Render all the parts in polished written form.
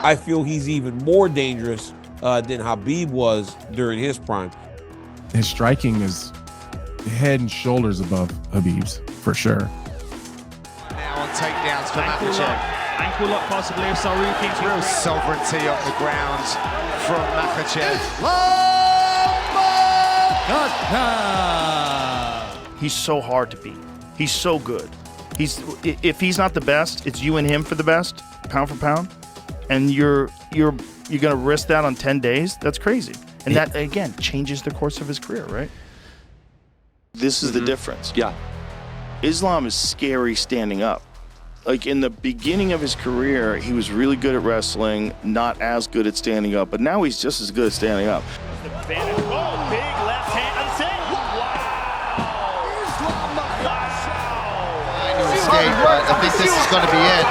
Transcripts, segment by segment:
I feel he's even more dangerous than Khabib was during his prime. His striking is head and shoulders above Khabib's, for sure. Now on takedowns for Makhachev. Ankle lock possibly if Tsarukyan's Real sovereignty on the ground from Makhachev. He's so hard to beat. He's so good. If he's not the best, it's you and him for the best, pound for pound. And you're gonna risk that on 10 days? That's crazy. And that again changes the course of his career, right? This is the difference. Yeah. Islam is scary standing up. Like in the beginning of his career, he was really good at wrestling, not as good at standing up, but now he's just as good at standing up. advantage. Oh, big left hand. That's it. Trying to escape, but I think this is going to be it.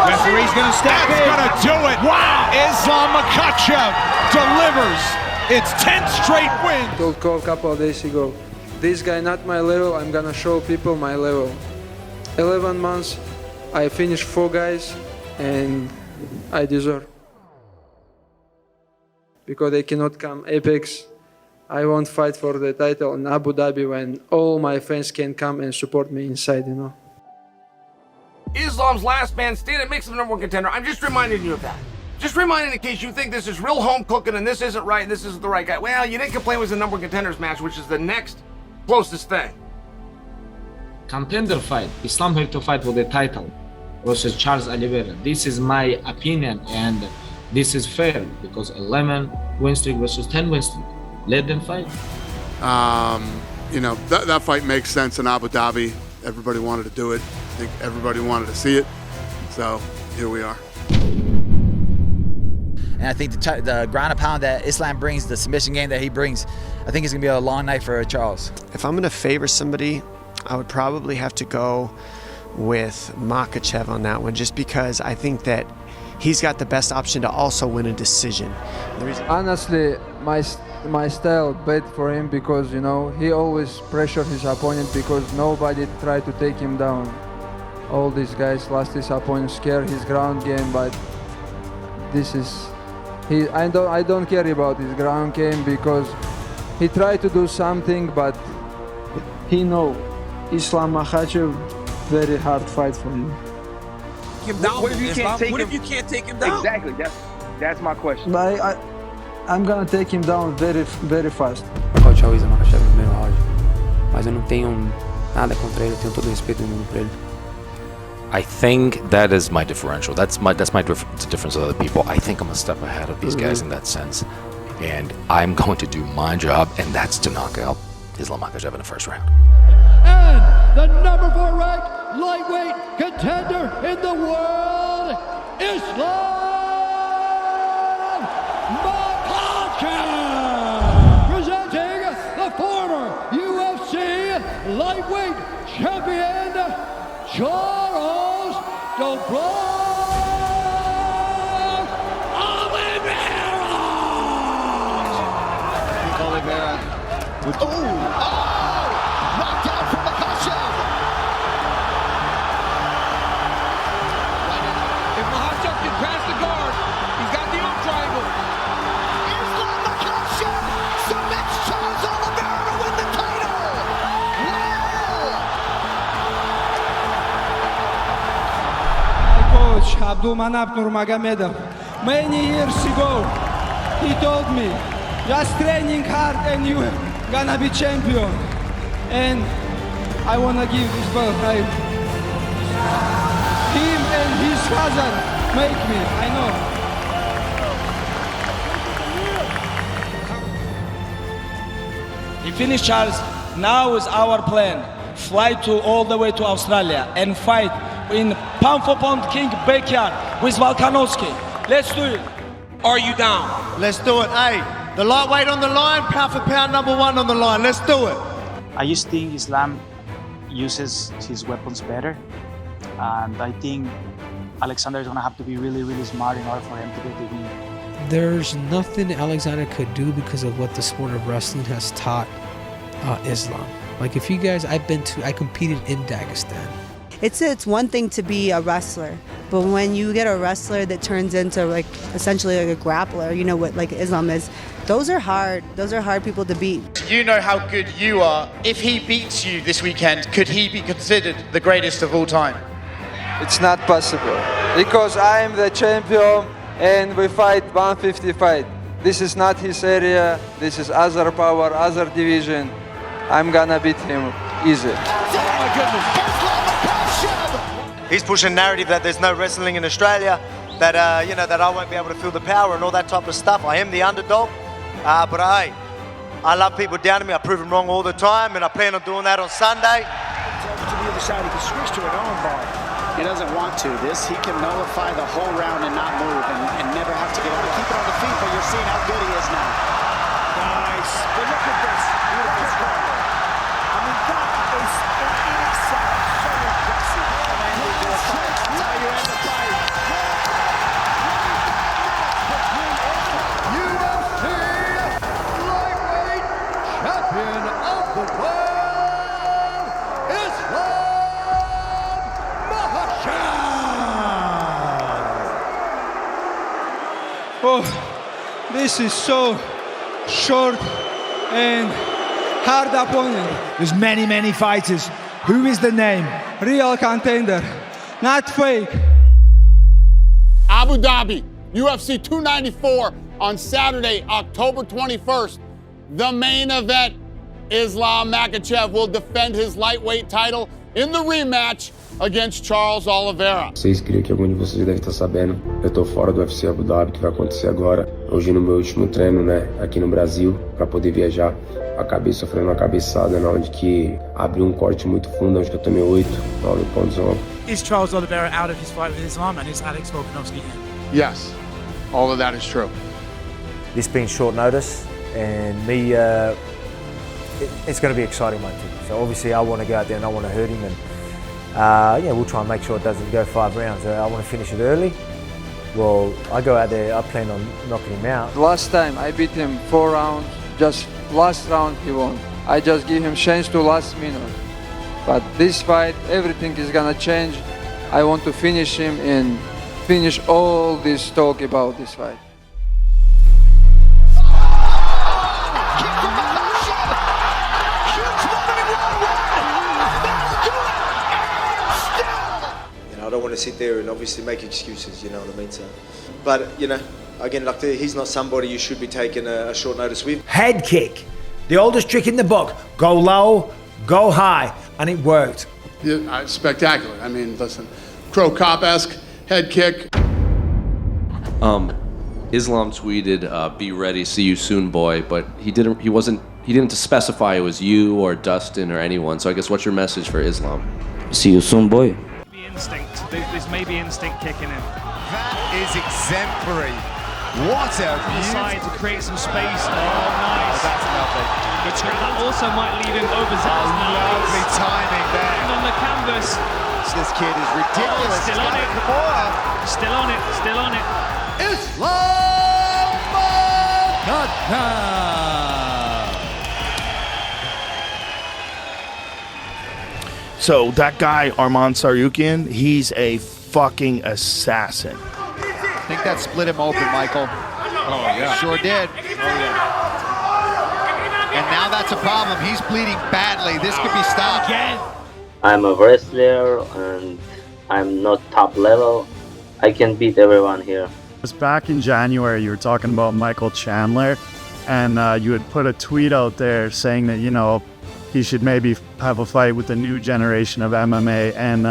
Referee's going to step in. That's going to do it. Wow. Islam Makhachev delivers its 10th straight win. I told Cole a couple of days ago, this guy not my level, I'm going to show people my level. 11 months, I finished 4 guys, and I deserve. Because they cannot come Apex, I won't fight for the title in Abu Dhabi when all my fans can come and support me inside, you know. Islam's last man standing makes him the #1 contender. I'm just reminding you of that. Just reminding in case you think this is real home cooking and this isn't right and this isn't the right guy. Well, you didn't complain it was the #1 contenders match, which is the next closest thing. Contender fight, Islam have to fight for the title versus Charles Oliveira. This is my opinion and this is fair because 11 win streak versus 10 win streak. Let them fight. You know, that fight makes sense in Abu Dhabi. Everybody wanted to do it. I think everybody wanted to see it. So here we are. And I think the ground and pound that Islam brings, the submission game that he brings, I think it's going to be a long night for Charles. If I'm going to favor somebody, I would probably have to go with Makhachev on that one, just because I think that he's got the best option to also win a decision. Honestly, my style bad for him because, you know, he always pressure his opponent because nobody tried to take him down. All these guys lost his opponent, scare his ground game, but this is I don't care about his ground game because he tried to do something, but he know Islam Makhachev very hard fight for him. What if you can't take him down? Exactly, that's my question. But I'm gonna take him down very fast. Nocaute o Islam Makhachev no primeiro round, mas eu não tenho nada contra ele, eu tenho todo o respeito do mundo por ele. I think that is my differential. That's my difference with other people. I think I'm a step ahead of these guys in that sense, and I'm going to do my job, and that's to knock out Islam Makhachev in the first round. And the #4 ranked lightweight contender in the world, Islam Makhachev, presenting the former UFC lightweight champion, Charles "The Block" Oliveira! Oliveira with knocked out from Makhachev. If Makhachev can pass the guard, he's got the arm triangle. Islam Makhachev submits Charles Oliveira to win the title. Coach Abdulmanap Nurmagomedov, many years ago, he told me, just training hard and you gonna be champion. And I wanna give this belt right. Him and his father make me, I know. He finished Charles. Now is our plan. Fly all the way to Australia and fight in pound for pound king backyard with Volkanovski. Let's do it. Are you down? Let's do it. Hey, the lightweight on the line, pound for pound #1 on the line. Let's do it. I just think Islam uses his weapons better, and I think Alexander is going to have to be really, really smart in order for him to get the win. There's nothing Alexander could do because of what the sport of wrestling has taught Islam. Like if you guys, I competed in Dagestan. it's one thing to be a wrestler, but when you get a wrestler that turns into like essentially like a grappler, you know what like Islam is, those are hard people to beat. You know how good you are. If he beats you this weekend, could he be considered the greatest of all time? It's not possible because I am the champion and we fight 150 fight. This is not his area. This is other power, other division. I'm gonna beat him easy. Oh my goodness. He's pushing a narrative that there's no wrestling in Australia, that that I won't be able to feel the power and all that type of stuff. I am the underdog, but hey, I love people down to me. I prove them wrong all the time, and I plan on doing that on Sunday. To the other side, he can switch to an arm bar. He doesn't want to. He can nullify the whole round and not move and never have to get out. Keep it on the feet, but you're seeing how good he is now. Nice. But look at this. Beautiful scramble. I mean, that is in itself so impressive. That's how you end the fight. UFC lightweight champion of the world, Islam Makhachev. Oh, this is so short and hard opponent. There's many fighters. Who is the name? Real contender, not fake. Abu Dhabi, UFC 294 on Saturday, October 21st. The main event, Islam Makhachev will defend his lightweight title in the rematch against Charles Oliveira. Vocês creio que algum de vocês deve estar sabendo. Eu tô fora do UFC Abu Dhabi, que vai acontecer agora. Hoje no meu último treino, né, aqui no Brasil, para poder viajar. Acabei sofrendo uma cabeçada, onde que abriu um corte muito fundo, onde que eu tomei 8, 9 pontos ontem. Is Charles Oliveira out of his fight with Islam, and is Alex Volkanovski in? Yes, all of that is true. This being short notice, and me, it's going to be exciting, mate. So obviously, I want to go out there and I want to hurt him, and we'll try and make sure it doesn't go 5 rounds. I want to finish it early. Well, I go out there, I plan on knocking him out. Last time I beat him 4 rounds, just last round he won. I just give him chance to last minute. But this fight, everything is gonna change. I want to finish him and finish all this talk about this fight. I don't want to sit there and obviously make excuses, you know what I mean? So, but, again, he's not somebody you should be taking a short notice with. Head kick. The oldest trick in the book. Go low, go high. And it worked. Yeah, spectacular. I mean, listen, Crow Cop-esque head kick. Islam tweeted, "Be ready, see you soon, boy." But he didn't specify it was you or Dustin or anyone. So I guess what's your message for Islam? See you soon, boy. Instinct. There's maybe instinct kicking in. That is exemplary. What a Inside to create some space. Oh, nice. That's lovely. Good scrap. That also might leave him overzealous now. Lovely timing there. And on the canvas. This kid is ridiculous. Oh, still on it. Still on it. Still on it. Islam Makhachev. So that guy, Arman Tsarukyan, he's a fucking assassin. I think that split him open, Michael. Oh, yeah. Sure did. Oh, yeah. And now that's a problem. He's bleeding badly. This could be stopped. Again. I'm a wrestler and I'm not top level. I can beat everyone here. Back in January, you were talking about Michael Chandler, and you had put a tweet out there saying that, he should maybe have a fight with the new generation of MMA, and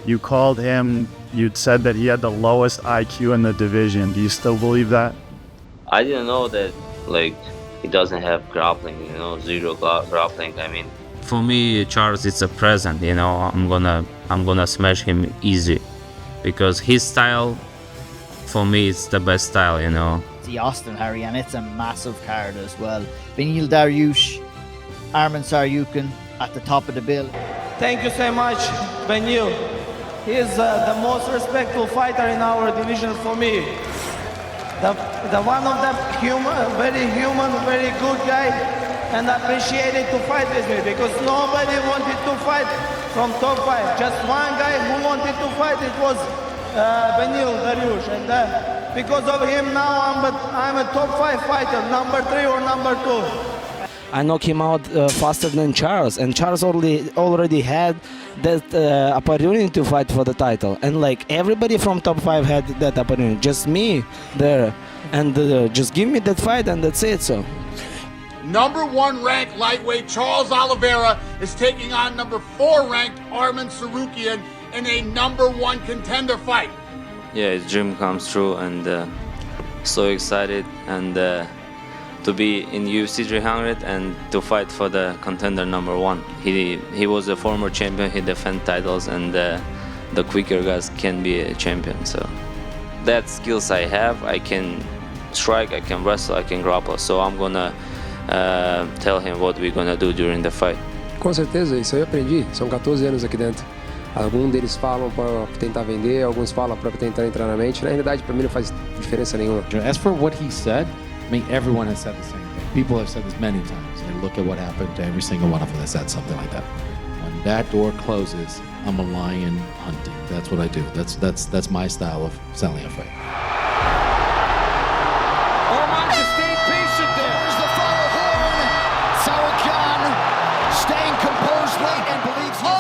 you called him, you'd said that he had the lowest IQ in the division. Do you still believe that? I didn't know that, he doesn't have grappling, zero grappling. I mean, for me, Charles, it's a present, I'm gonna smash him easy, because his style, for me, it's the best style, The Austin, Harry, and it's a massive card as well. Beneil Dariush, Arman Tsarukyan at the top of the bill. Thank you so much, Beneil. He is the most respectful fighter in our division for me. The one of the very human, very good guy, and appreciated to fight with me because nobody wanted to fight from top 5. Just one guy who wanted to fight, it was Benil Dariush. And because of him now I'm a top 5 fighter, number 3 or number 2. I knocked him out faster than Charles, and Charles already had that opportunity to fight for the title, and like everybody from top 5 had that opportunity, just me there, and just give me that fight and that's it. So Number 1 ranked lightweight Charles Oliveira is taking on number 4 ranked Arman Tsarukyan in a number 1 contender fight. Yeah, his dream comes true, and so excited, and to be in UFC 300 and to fight for the contender number 1. He was a former champion. He defend titles, and the quicker guys can be a champion. So that skills I have. I can strike, I can wrestle, I can grapple. So I'm gonna tell him what we're gonna do during the fight. Com certeza, isso aí eu aprendi. São 14 anos aqui dentro. Alguns deles falam para tentar vender, alguns falam para tentar entrar na mente. Na realidade, para mim não faz diferença nenhuma. As for what he said, I mean, everyone has said the same thing. People have said this many times. And look at what happened to every single one of them that said something like that. When that door closes, I'm a lion hunting. That's what I do. That's my style of selling a fight. Arman just stayed patient there. There's the final horn. Tsarukyan staying composed late and believes he's...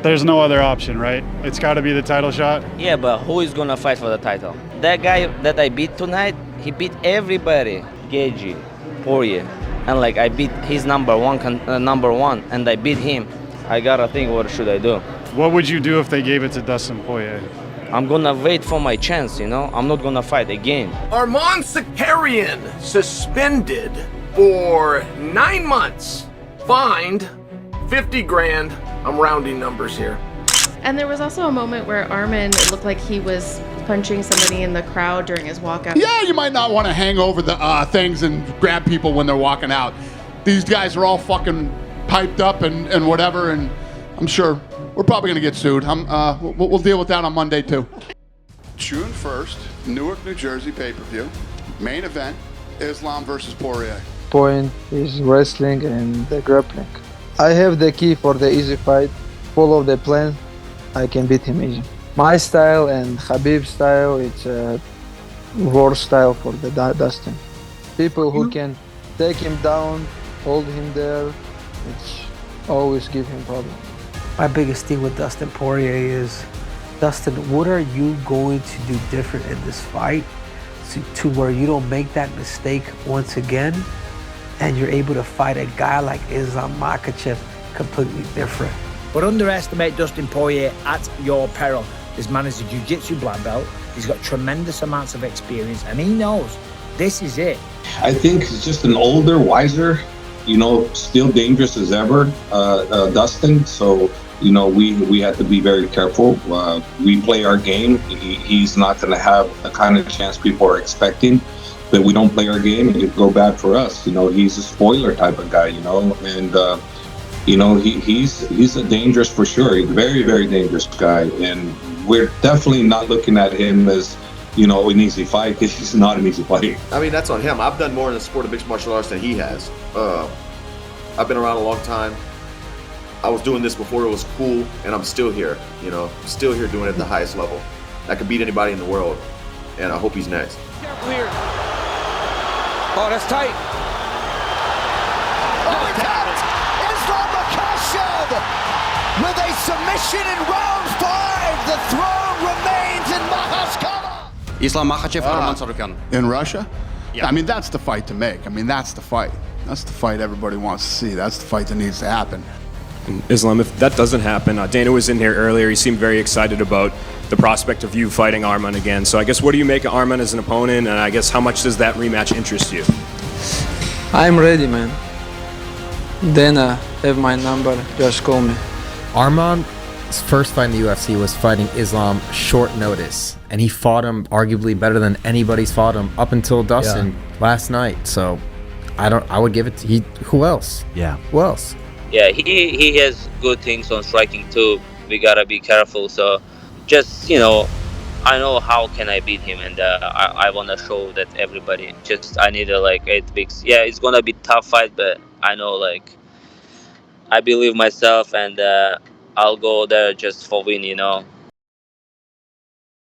There's no other option, right? It's got to be the title shot. yeah, but who is gonna fight for the title? That guy that I beat tonight, he beat everybody. Geji, Poirier, and like I beat his number one, and I beat him. I gotta think, what should I do? What would you do if they gave it to Dustin Poirier? I'm gonna wait for my chance, you know? I'm not gonna fight again. Arman Tsarukyan suspended for 9 months, fined 50 grand. I'm rounding numbers here. And there was also a moment where Arman, it looked like he was punching somebody in the crowd during his walkout. Yeah, you might not want to hang over the things and grab people when they're walking out. These guys are all fucking piped up and whatever, and I'm sure we're probably going to get sued. We'll deal with that on Monday, too. June 1st, Newark, New Jersey pay-per-view. Main event, Islam versus Poirier. Point is wrestling and the grappling. I have the key for the easy fight. Follow the plan, I can beat him easy. My style and Khabib's style, it's a war style for the Dustin. People who can take him down, hold him there, it's always give him problem. My biggest thing with Dustin Poirier is, Dustin, what are you going to do different in this fight to where you don't make that mistake once again, and you're able to fight a guy like Islam Makhachev completely different? But underestimate Dustin Poirier at your peril. This man is a jiu-jitsu black belt. He's got tremendous amounts of experience, and he knows this is it. I think he's just an older, wiser, still dangerous as ever, Dustin. So, we have to be very careful. We play our game. He's not going to have the kind of chance people are expecting. But we don't play our game, it could go bad for us. He's a spoiler type of guy, and he's a dangerous for sure. He's a very, very dangerous guy, and we're definitely not looking at him as an easy fight, because he's not an easy fight. I mean, that's on him. I've done more in the sport of mixed martial arts than he has. I've been around a long time. I was doing this before it was cool, and I'm still here. Still here doing it at the highest level. I could beat anybody in the world, and I hope he's next. Careful here. Oh, that's tight. Oh, he tapped! Islam Makhachev with a submission in round 5. The throne remains in Makhachev. Islam Makhachev, Arman Tsarukyan. In Russia? Yeah. I mean, that's the fight to make. I mean, that's the fight. That's the fight everybody wants to see. That's the fight that needs to happen. Islam, if that doesn't happen, Dana was in here earlier. He seemed very excited about the prospect of you fighting Arman again. So I guess, what do you make of Arman as an opponent? And I guess, how much does that rematch interest you? I'm ready, man. Dana have my number, just call me. Arman's first fight in the UFC was fighting Islam short notice, and he fought him arguably better than anybody's fought him up until Dustin last night. So I would give it to who else? Yeah. Who else? Yeah, he has good things on striking too. We gotta be careful. So just I know how can I beat him, and I want to show that everybody. Just I need like 8 weeks. Yeah, it's gonna be tough fight, but I know like I believe myself, and I'll go there just for win.